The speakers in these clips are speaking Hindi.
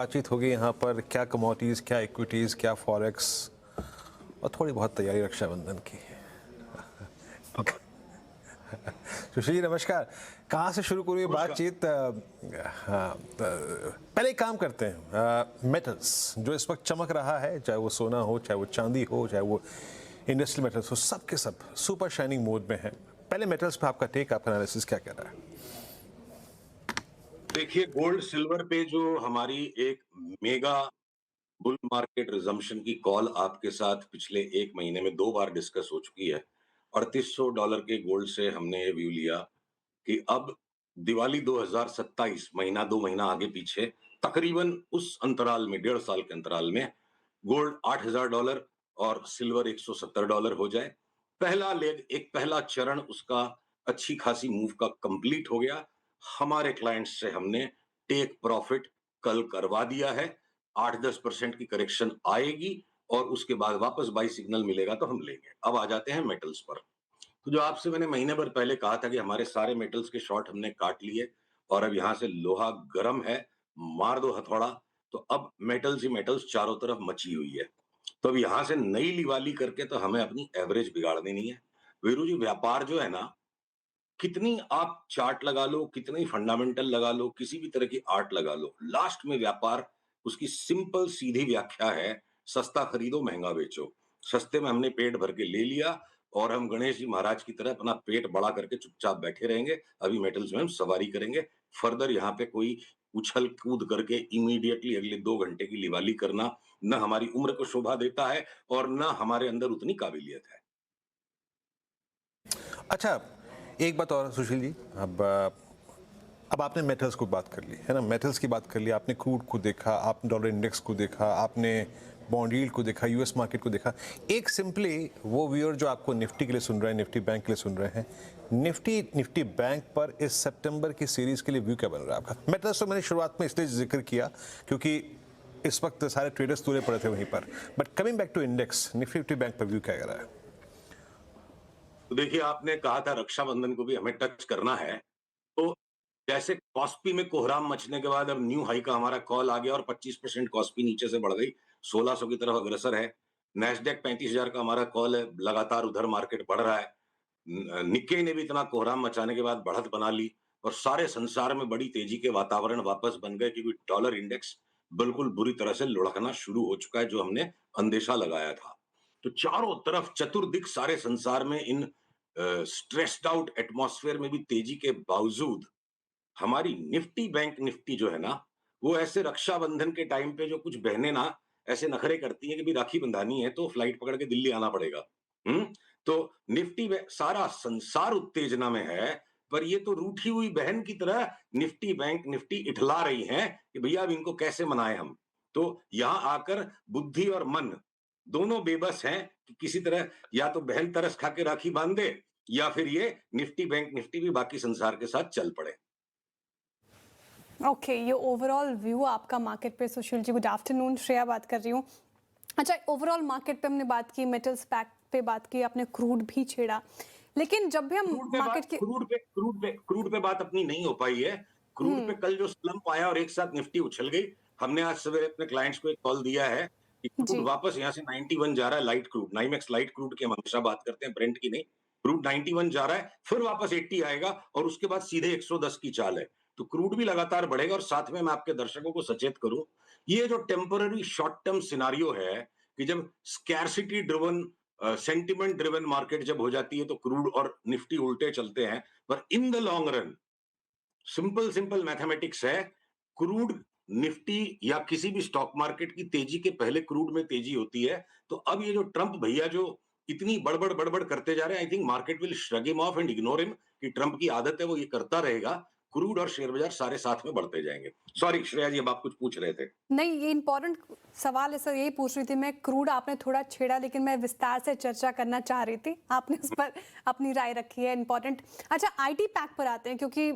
बातचीत होगी यहाँ पर क्या कमोडिटीज़, क्या इक्विटीज़, क्या फॉरेक्स और थोड़ी बहुत तैयारी रक्षाबंधन की। सुशील जी नमस्कार। कहाँ से शुरू करूँ ये बातचीत? हाँ, पहले एक काम करते हैं। मेटल्स जो इस वक्त चमक रहा है, चाहे वो सोना हो, चाहे वो चांदी हो, चाहे वो इंडस्ट्रियल मेटल्स हो, सब के सब सुपर शाइनिंग मोड में है। पहले मेटल्स पे आपका टेक, आपका एनालिसिस क्या कह रहा है? देखिए, गोल्ड सिल्वर पे जो हमारी एक मेगा बुल मार्केट रिजम्पशन की कॉल आपके साथ पिछले 1 महीने में 2 बार डिस्कस हो चुकी है। $3800 के गोल्ड से हमने ये व्यू लिया कि अब दिवाली 2027 महीना 2 महीना आगे पीछे तकरीबन उस अंतराल में 1.5 साल के अंतराल में गोल्ड $8000 और सिल्वर $170 हो जाए। पहला लेग, एक पहला चरण उसका अच्छी खासी मूव का कंप्लीट हो गया। हमारे क्लाइंट्स से हमने टेक प्रॉफिट कल करवा दिया है। 8-10% की करेक्शन आएगी और उसके बाद वापस बाई सिग्नल मिलेगा तो हम लेंगे। अब आ जाते हैं मेटल्स पर। तो जो आपसे मैंने महीने भर पहले कहा था कि हमारे सारे मेटल्स के शॉर्ट हमने काट लिए और अब यहां से लोहा गर्म है, मार दो हथौड़ा। तो अब मेटल्स ही मेटल्स चारों तरफ मची हुई है। तो अब यहां से नई लिवाली करके तो हमें अपनी एवरेज बिगाड़नी नहीं है। वीरू जी, व्यापार जो है ना, कितनी आप चार्ट लगा लो, कितनी फंडामेंटल लगा लो, किसी भी तरह की आर्ट लगा लो, लास्ट में व्यापार, उसकी सिंपल सीधी व्याख्या है, सस्ता खरीदो महंगा बेचो। सस्ते में हमने पेट भर के ले लिया और हम गणेश जी महाराज की तरह अपना पेट बड़ा करके चुपचाप बैठे रहेंगे। अभी मेटल्स में हम सवारी करेंगे। फर्दर यहाँ पे कोई उछल कूद करके इमीडिएटली अगले 2 घंटे की लिवाली करना न हमारी उम्र को शोभा देता है और न हमारे अंदर उतनी काबिलियत है। अच्छा, एक बात और सुशील जी, अब आपने मेटल्स को बात कर ली है ना, मेटल्स की बात कर ली, आपने क्रूड को देखा, आपने डॉलर इंडेक्स को देखा, आपने बॉन्ड यील्ड को देखा, यूएस मार्केट को देखा। एक सिंपली वो व्यूअर जो आपको निफ्टी के लिए सुन रहे हैं, निफ्टी बैंक के लिए सुन रहे हैं, निफ्टी बैंक पर इस सितंबर की सीरीज के लिए व्यू क्या बन रहा है आपका? मेटल्स तो मैंने शुरुआत में इसलिए जिक्र किया क्योंकि इस वक्त सारे ट्रेडर्स तुले पड़े थे वहीं पर, but coming back to index, Nifty bank पर व्यू क्या कर रहा है? तो देखिए, आपने कहा था रक्षाबंधन को भी हमें टच करना है। तो जैसे कॉस्पी में कोहराम मचने के बाद अब न्यू हाई का हमारा कॉल आ गया और 25% कॉस्पी नीचे से बढ़ गई, 1600 की तरफ अग्रसर है। नैस्डैक 35,000 का हमारा कॉल है, लगातार उधर मार्केट बढ़ रहा है। निक्केई ने भी इतना कोहराम मचाने के बाद बढ़त बना ली और सारे संसार में बड़ी तेजी के वातावरण वापस बन गए क्योंकि डॉलर इंडेक्स बिल्कुल बुरी तरह से लुढ़कना शुरू हो चुका है, जो हमने अंदेशा लगाया था। तो चारों तरफ चतुर्दिक सारे संसार में इन स्ट्रेस्ड आउट एटमॉस्फेयर में भी तेजी के बावजूद हमारी निफ्टी बैंक निफ्टी जो है ना, वो ऐसे रक्षाबंधन के टाइम पे जो कुछ बहनें ना ऐसे नखरे करती हैं कि भी राखी बंधानी है तो फ्लाइट पकड़ के दिल्ली आना पड़ेगा। हम्म। तो निफ्टी में सारा संसार उत्तेजना में है, पर ये तो रूठी हुई बहन की तरह निफ्टी बैंक निफ्टी इठला रही हैं कि भैया अब इनको कैसे मनाएं हम। तो यहां आकर बुद्धि और मन दोनों बेबस हैं कि किसी तरह या तो बहन तरस खा के राखी बांध दे या फिर ये निफ्टी बैंक निफ्टी भी बाकी संसार के साथ चल पड़े। ओके, ये ओवरऑल व्यू आपका मार्केट पे। सुशील जी गुड आफ्टरनून, श्रेया बात कर रही हूँ। अच्छा, ओवरऑल मार्केट पे हमने बात की, मेटल्स पैक पे बात की, आपने क्रूड भी छेड़ा, लेकिन जब भी हम मार्केट के क्रूड पे बात अपनी नहीं हो पाई है। क्रूड पे कल जो स्लंप आया और एक साथ निफ्टी उछल गई, हमने आज सवेरे अपने क्लाइंट्स को एक कॉल दिया है कि क्रूड जी वापस यहाँ से 91 जा रहा है। Light crude, NYMEX light crude की हम हमेशा बात करते हैं, ब्रेंट की नहीं। क्रूड 91 जा रहा है, फिर वापस 80 आएगा और उसके बाद सीधे 110 की चाल है। तो क्रूड भी लगातार बढ़ेगा और साथ में मैं आपके दर्शकों को सचेत करूं, ये जो टेम्पररी शॉर्ट टर्म सिनारियो है कि जब scarcity driven sentiment driven market जब हो जाती है तो क्रूड और निफ्टी उल्टे चलते हैं। पर in the long run simple simple mathematics है, क्रूड निफ्टी या किसी भी स्टॉक मार्केट की तेजी के पहले क्रूड में तेजी होती है। तो अब ये जो ट्रंप भैया जो इतनी बड़बड़ बड़बड़ करते जा रहे हैं, I think market will shrug him of and ignore him कि ट्रंप की आदत है, वो ये करता रहेगा। क्रूड और शेयर बाजार सारे साथ में बढ़ते जाएंगे। सॉरी श्रेया जी, अब आप कुछ पूछ रहे थे। नहीं, ये इंपॉर्टेंट सवाल है सर, यही पूछ रही थी मैं। क्रूड आपने थोड़ा छेड़ा, लेकिन मैं विस्तार से चर्चा करना चाह रही थी, आपने उस पर अपनी राय रखी है, इंपॉर्टेंट। अच्छा, आईटी पैक पर आते हैं, क्योंकि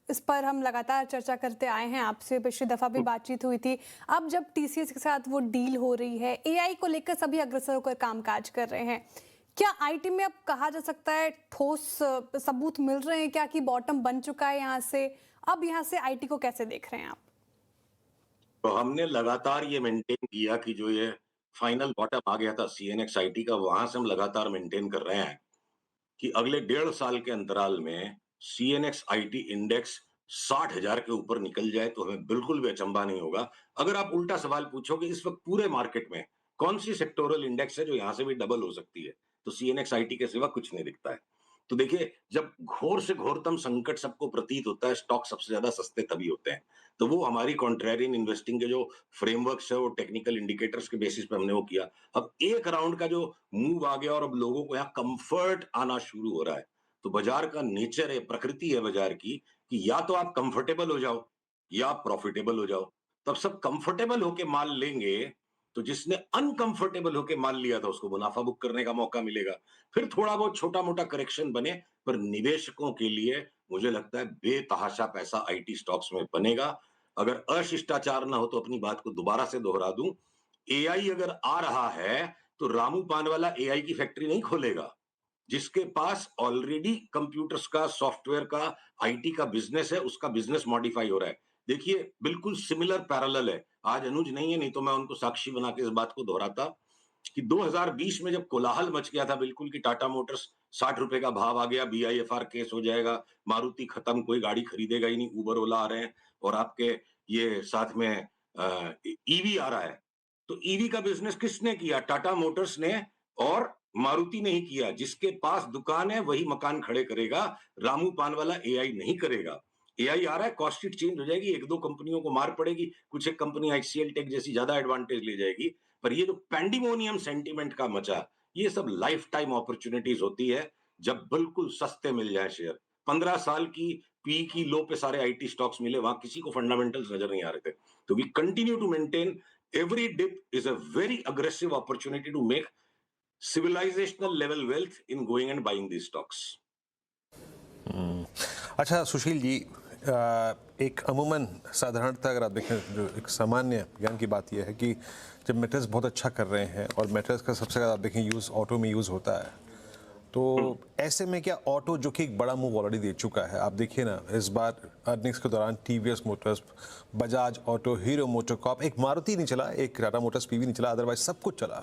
इस पर हम लगातार चर्चा करते आए हैं, आपसे पिछली दफा भी बातचीत हुई थी। अब जब टीसीएस के साथ वो डील हो रही है, एआई को लेकर सभी अग्रसर होकर कामकाज कर रहे हैं, क्या आईटी में अब कहा जा सकता है ठोस सबूत मिल रहे हैं क्या कि बॉटम बन चुका है यहाँ से? अब यहाँ से आईटी को कैसे देख रहे हैं आप? तो हमने लगातार ये मेंटेन किया कि जो ये फाइनल बॉटम आ गया था सीएनएक्स आईटी का, वहां से हम लगातार मेंटेन कर रहे हैं कि अगले 1.5 साल के अंतराल में सीएनएक्स आईटी इंडेक्स 60,000 के ऊपर निकल जाए तो हमें बिल्कुल भी अचंभा नहीं होगा। अगर आप उल्टा सवाल पूछोगे इस वक्त पूरे मार्केट में कौन सी सेक्टोरल इंडेक्स है जो यहां से भी डबल हो सकती है, तो सीएनएक्स आईटी के सिवा कुछ नहीं दिखता है। तो देखिए, जब घोर से घोरतम संकट सबको प्रतीत होता है, स्टॉक सबसे ज्यादा सस्ते तभी होते हैं। तो वो हमारी कॉन्ट्रेरियन इन्वेस्टिंग के जो फ्रेमवर्क्स है, वो टेक्निकल इंडिकेटर्स के बेसिस पे हमने वो किया। अब एक राउंड का जो मूव आ गया और अब लोगों को यहाँ कंफर्ट आना शुरू हो रहा है। तो बाजार का नेचर है, प्रकृति है बाजार की कि या तो आप कंफर्टेबल हो जाओ या आप प्रॉफिटेबल हो जाओ। तो अब सब कंफर्टेबल होके माल लेंगे, तो जिसने अनकंफर्टेबल होके माल लिया था उसको मुनाफा बुक करने का मौका मिलेगा। फिर थोड़ा बहुत छोटा मोटा करेक्शन बने, पर निवेशकों के लिए मुझे लगता है बेतहाशा पैसा आईटी स्टॉक्स में बनेगा। अगर अशिष्टाचार ना हो तो अपनी बात को दोबारा से दोहरा दूं, एआई अगर आ रहा है तो रामू पानवाला एआई की फैक्ट्री नहीं खोलेगा। जिसके पास ऑलरेडी कंप्यूटर्स का, सॉफ्टवेयर का, आईटी का बिजनेस है, उसका बिजनेस मॉडिफाई हो रहा है। देखिए, बिल्कुल सिमिलर पैरेलल है। आज अनुज नहीं है, नहीं तो मैं उनको साक्षी बना के इस बात को दोहराता कि 2020 में जब कोलाहल मच गया था बिल्कुल कि टाटा मोटर्स 60 रुपए का भाव आ गया, बीआईएफआर केस हो जाएगा, मारुति खत्म, कोई गाड़ी खरीदेगा ही नहीं, उबर ओला आ रहे हैं और आपके ये साथ में ईवी आ रहा है। तो ईवी का बिजनेस किसने किया? टाटा मोटर्स ने और मारुति ने ही किया। जिसके पास दुकान है वही मकान खड़े करेगा, रामू पानवाला एआई नहीं करेगा। एआई आ रहा है, कॉस्ट शीट चेंज हो जाएगी, एक दो कंपनियों को मार पड़ेगी, कुछ एक कंपनी आईसीएल टेक जैसी ज्यादा एडवांटेज ले जाएगी, पर ये जो पैंडिमोनियम सेंटीमेंट का मचा, ये सब लाइफ टाइम अपॉर्चुनिटीज होती है जब बिल्कुल सस्ते मिल जाए शेयर। 15 साल की पी की लो पे सारे आईटी स्टॉक्स मिले, वहां किसी को फंडामेंटल्स नजर नहीं आ रहे थे। तो we continue to maintain every dip is a very aggressive opportunity to make civilizational level wealth in going and buying these stocks. अच्छा सुशील जी, एक अमूमन साधारणतः अगर आप देखें, जो एक सामान्य ज्ञान की बात यह है कि जब मेटल्स बहुत अच्छा कर रहे हैं और मेटल्स का सबसे ज़्यादा आप देखें यूज़ ऑटो में यूज़ होता है, तो ऐसे में क्या ऑटो, जो कि एक बड़ा मूव ऑलरेडी दे चुका है, आप देखिए ना इस बार अर्निंग्स के दौरान TVS Motors, Bajaj auto, hero MotoCorp, एक मारुति नहीं चला, एक टाटा मोटर्स पीवी नहीं चला, अदरवाइज सब कुछ चला।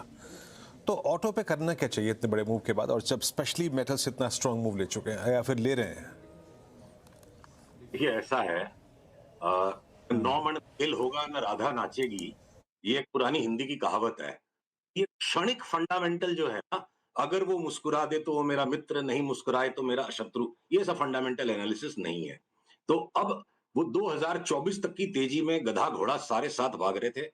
तो ऑटो पे करना क्या चाहिए इतने बड़े मूव के बाद, और जब स्पेशली मेटल्स इतना स्ट्रांग मूव ले चुके हैं या फिर ले रहे हैं? देखिए, ऐसा है, नौ मन तेल होगा न राधा नाचेगी, ये एक पुरानी हिंदी की कहावत है। ये क्षणिक फंडामेंटल जो है ना, अगर वो मुस्कुरा दे तो वो मेरा मित्र, नहीं मुस्कुराए तो मेरा शत्रु, ये सब फंडामेंटल एनालिसिस नहीं है। तो अब वो 2024 तक की तेजी में गधा घोड़ा सारे साथ भाग रहे थे।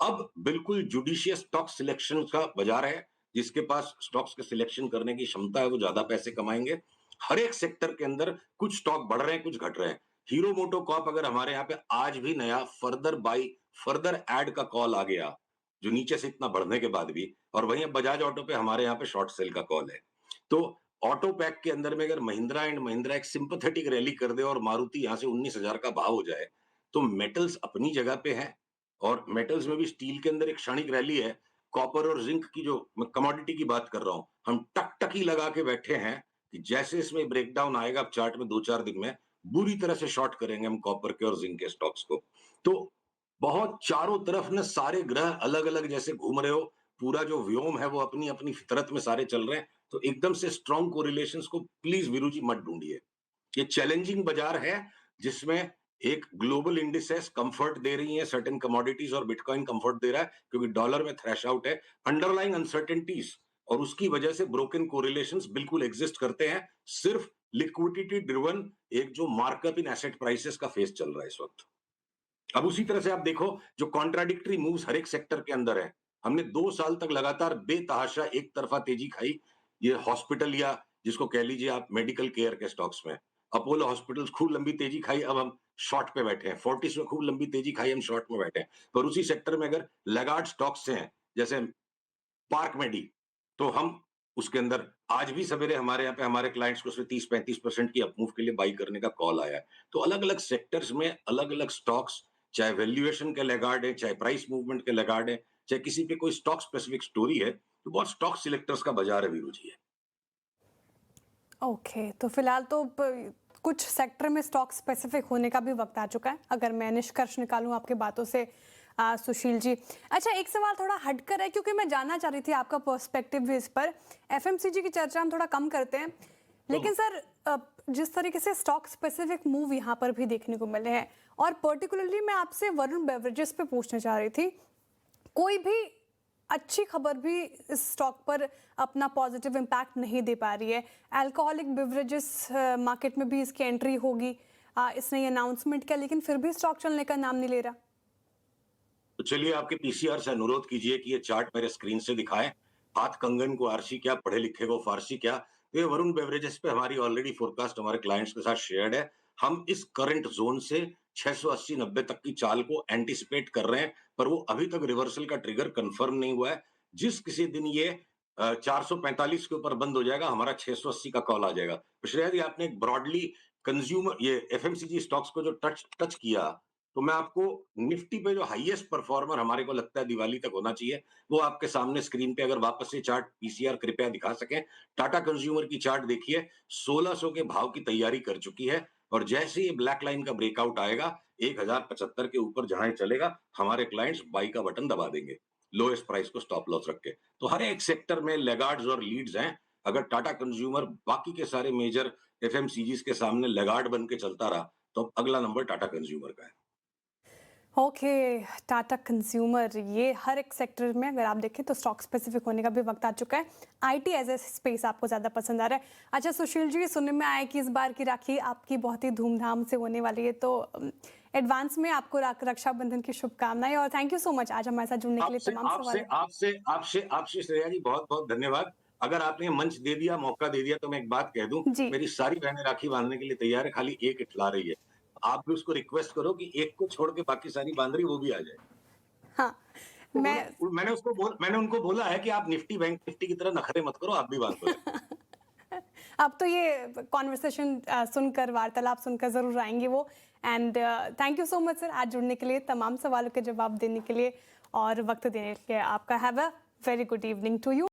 अब बिल्कुल जुडिशियस स्टॉक सिलेक्शन का बाजार है। जिसके पास स्टॉक्स के सिलेक्शन करने की क्षमता है वो ज्यादा पैसे कमाएंगे। हर एक सेक्टर के अंदर कुछ स्टॉक बढ़ रहे हैं, कुछ घट रहे हैं। हीरो मोटोकॉर्प अगर हमारे यहाँ पे आज भी नया फर्दर बाई, फर्दर ऐड का कॉल आ गया, जो नीचे से इतना बढ़ने के बाद भी, और वहीं अब बजाज ऑटो पे हमारे यहाँ पे शॉर्ट सेल का कॉल है। तो ऑटो पैक के अंदर में अगर महिंद्रा एंड महिंद्रा एक सिंपैथेटिक रैली कर दे और मारुति यहाँ से 19,000 का भाव हो जाए, तो मेटल्स अपनी जगह पे है। और मेटल्स में भी स्टील के अंदर एक क्षणिक रैली है। कॉपर और जिंक की, जो मैं कमोडिटी की बात कर रहा हूँ, हम टकटकी लगा के बैठे हैं कि जैसे इसमें ब्रेकडाउन आएगा अब चार्ट में 2-4 दिन में, बुरी तरह से शॉर्ट करेंगे हम कॉपर के और जिंक के स्टॉक्स को। तो बहुत चारों तरफ ना सारे ग्रह अलग अलग जैसे घूम रहे हो, पूरा जो व्योम है वो अपनी अपनी फितरत में सारे चल रहे हैं। तो एकदम से स्ट्रॉन्ग कोरिलेशंस को प्लीज वीरू जी मत ढूंढिए। ये चैलेंजिंग बाजार है जिसमें एक ग्लोबल इंडिसेस कंफर्ट दे रही है, सर्टेन कमोडिटीज और बिटकॉइन कंफर्ट दे रहा है क्योंकि डॉलर में थ्रैश आउट है, अंडरलाइंग अनसर्टेनिटीज, और उसकी वजह से ब्रोकन कोरिलेशंस बिल्कुल एग्जिस्ट करते हैं। सिर्फ लिक्विडिटी ड्रिवन एक जो मार्कअप इन एसेट प्राइसेस का फेस चल रहा है इस वक्त। अब उसी तरह से आप देखो जो कॉन्ट्राडिक्टरी मूव्स हर एक सेक्टर के अंदर है। हमने 2 साल तक लगातार बेतहाशा एक तरफा तेजी खाई। ये हॉस्पिटल या जिसको कह लीजिए आप मेडिकल केयर के स्टॉक्स में, अपोलो हॉस्पिटल्स खूब लंबी तेजी खाई, अब हम शॉर्ट पे बैठे हैं। फोर्टिस में खूब लंबी तेजी खाई, हम शॉर्ट में बैठे हैं। पर उसी सेक्टर में अगर लैगार्ड स्टॉक्स हैं जैसे पार्क मेडी, तो हम उसके अंदर आज भी सवेरे हमारे यहाँ पे हमारे क्लाइंट्स को उसमें 30-35% की अपमूव के लिए बाई करने का कॉल आया है। तो अलग अलग सेक्टर्स में अलग अलग स्टॉक्स, चाहे वैल्यूएशन के लैगार्ड है, चाहे प्राइस मूवमेंट के लैगार्ड है, चाहे किसी पे कोई स्टॉक स्पेसिफिक स्टोरी है, तो बहुत स्टॉक सिलेक्टर्स का बाजार है वीरू जी है। ओके, तो फिलहाल तो कुछ सेक्टर में स्टॉक स्पेसिफिक होने का भी वक्त आ चुका है। अगर मैं निष्कर्ष निकालूं आपकी बातों से, सुशील जी। अच्छा, एक सवाल थोड़ा हटकर है क्योंकि मैं जानना चाह रही थी आपका पर्सपेक्टिव भी इस पर। एफएमसीजी की चर्चा हम थोड़ा कम करते हैं, लेकिन सर जिस तरीके से स्टॉक स्पेसिफिक मूव यहाँ पर भी देखने को मिले हैं, और पर्टिकुलरली मैं आपसे वरुण बेवरेजेस पे पूछना चाह रही थी, कोई भी अच्छी खबर भी इस स्टॉक पर अपना पॉजिटिव इम्पैक्ट नहीं दे पा रही है। अल्कोहलिक बेवरेजेस मार्केट में भी इसकी एंट्री होगी, इसने ये अनाउंसमेंट किया, लेकिन फिर भी स्टॉक चलने का नाम नहीं ले रहा। तो चलिए आपके पीसीआर से अनुरोध कीजिए कि ये चार्ट मेरे स्क्रीन से दिखाएं। हाथ कंगन को आरसी क्या, पढ़े लिखे को फारसी क्या। तो ये वरुण बेवरेजेस पे हमारी ऑलरेडी फोरकास्ट हमारे क्लाइंट्स के साथ शेयर्ड है। हम इस करंट जोन से 680-90 तक की चाल को एंटिसिपेट कर रहे हैं, पर वो अभी तक रिवर्सल का ट्रिगर कंफर्म नहीं हुआ है। जिस किसी दिन ये 445 के ऊपर बंद हो जाएगा, हमारा 680 का कॉल आ जाएगा। तो श्रेया जी, आपने ब्रॉडली कंज्यूमर ये एफएमसीजी स्टॉक्स को जो टच किया, तो मैं आपको निफ्टी पे जो हाईएस्ट परफॉर्मर हमारे को लगता है दिवाली तक होना चाहिए, वो आपके सामने स्क्रीन पे अगर वापस से चार्ट पीसीआर कृपया दिखा सकें। टाटा कंज्यूमर की चार्ट देखिए, 1600 के भाव की तैयारी कर चुकी है, और जैसे ही ब्लैक लाइन का ब्रेकआउट आएगा 1075 के ऊपर जहां चलेगा, हमारे क्लाइंट्स बाई का बटन दबा देंगे लोएस्ट प्राइस को स्टॉप लॉस रख के। तो हर एक सेक्टर में लेगार्ड्स और लीड्स हैं। अगर टाटा कंज्यूमर बाकी के सारे मेजर एफएमसीजीज के सामने लेगार्ड बन के चलता रहा, तो अगला नंबर टाटा कंज्यूमर का है। ओके, टाटा कंज्यूमर, ये हर एक सेक्टर में अगर आप देखें तो स्टॉक स्पेसिफिक होने का भी वक्त आ चुका है। आईटी एज ए स्पेस आपको ज़्यादा पसंद आ रहा है। अच्छा सुशील जी, सुनने में आया कि इस बार की राखी आपकी बहुत ही धूमधाम से होने वाली है, तो एडवांस में आपको रक्षाबंधन की शुभकामनाएं, और थैंक यू सो मच आज हमारे साथ जुड़ने के लिए। तमाम सवाल आपसे श्रेया जी बहुत बहुत धन्यवाद। अगर आपने मंच दे दिया, मौका दे दिया, तो मैं एक बात कह दूं, जी। मेरी सारी बहनें राखी बांधने के लिए तैयार है, खाली एक इठला रही है। आप भी उसको रिक्वेस्ट करो कि एक को छोड़ के बाकी सारी बांध रही, वो भी आ जाए। हाँ, तो मैं मैंने उनको बोला है कि आप निफ्टी बैंक निफ्टी की तरह नखरे मत करो, आप भी बांध दो। अब तो ये कॉन्वर्सेशन सुनकर, वार्तालाप सुनकर ज़रूर आएंगे वो। And thank you so much sir आज जुड़ने के लिए, तमाम सवालों के जवाब देने के लिए और वक्त देने के लिए। आपका have a very good evening to you.